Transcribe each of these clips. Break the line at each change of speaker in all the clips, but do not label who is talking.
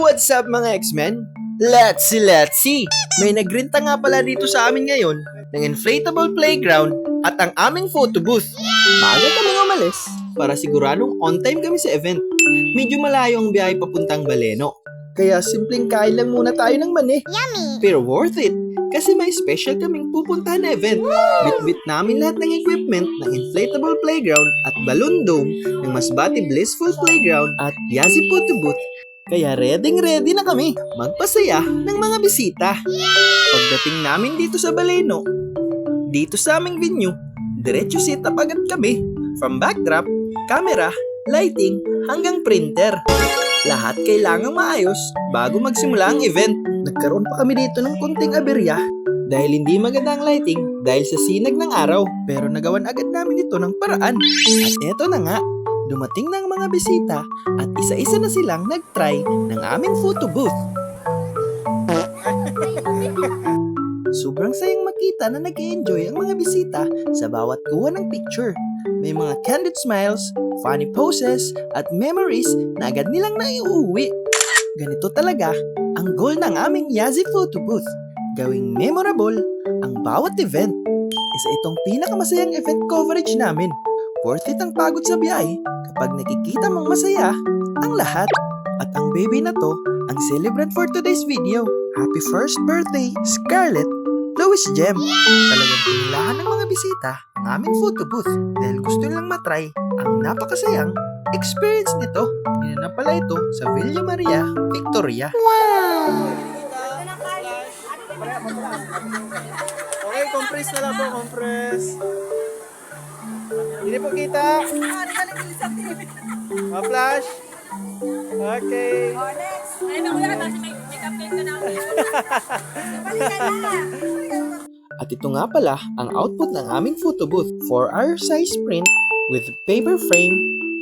What's up mga X-Men? Let's see! May nagrenta nga pala dito sa amin ngayon ng inflatable playground at ang aming photo booth. Maaga kaming umalis para siguradong on time kami sa event. Medyo malayo ang biyahe papuntang Baleno. Kaya simpleng kain lang muna tayo ng mani.
Yummy!
Pero worth it kasi may special kaming pupuntahan na event. Bit-bit namin lahat ng equipment ng inflatable playground at balloon dome ng Masbate Blissful Playground at Yazzie Photo Booth. Kaya ready na kami magpasaya ng mga bisita. Pagdating namin dito sa Baleno, dito sa aming venue, diretso sit up agad kami. From backdrop, camera, lighting, hanggang printer. Lahat kailangang maayos bago magsimula ang event. Nagkaroon pa kami dito ng kunting aberya dahil hindi maganda ang lighting dahil sa sinag ng araw. Pero nagawan agad namin ito ng paraan. At eto na nga, dumating na ang mga bisita at isa-isa na silang nag-try ng aming photo booth. Sobrang sayang makita na nag-enjoy ang mga bisita sa bawat kuha ng picture. May mga candid smiles, funny poses, at memories na agad nilang naiuwi. Ganito talaga ang goal ng aming Yazzie Photo Booth. Gawing memorable ang bawat event. Isa itong pinakamasayang event coverage namin. Worth it ang pagod sa biyahe kapag nakikita mong masaya ang lahat. At ang baby na to ang celebrant for today's video. Happy first birthday, Scarlett Louis Gem! Talagang pinilahan ng mga bisita ang aming photo booth dahil gusto nilang matry ang napakasayang experience nito. Ginanap pala ito sa Villa Maria, Victoria.
Okay, compress na lang po, compress. Hindi po kita. Ma-flash. Okay.
At ito nga pala ang output ng aming photo booth. 4-hour size print with paper frame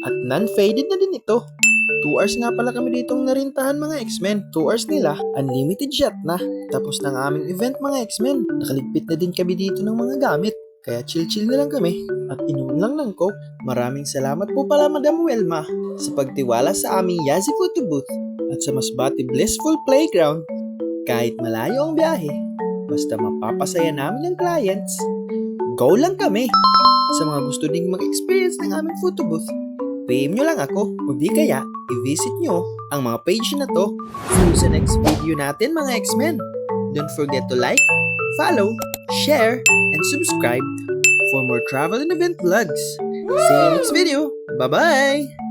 at non-faded na din ito. 2 hours nga pala kami ditong narintahan mga X-Men. 2 hours nila, unlimited shot na. Tapos ng aming event mga X-Men. Nakaligpit na din kami dito ng mga gamit. Kaya chill-chill na lang kami at inom lang ng coke. Maraming salamat po pala Madam Welma sa pagtiwala sa aming Yazzie Photo Booth at sa Masbate Blissful Playground. Kahit malayo ang biyahe, basta mapapasaya namin ang clients, go lang kami! Sa mga gusto ding mag-experience ng aming photo booth, PM nyo lang ako o di kaya i-visit nyo ang mga page na to. See you sa next video natin mga X-Men. Don't forget to like, follow, share, and subscribe for more travel and event vlogs. See you next video. Bye-bye!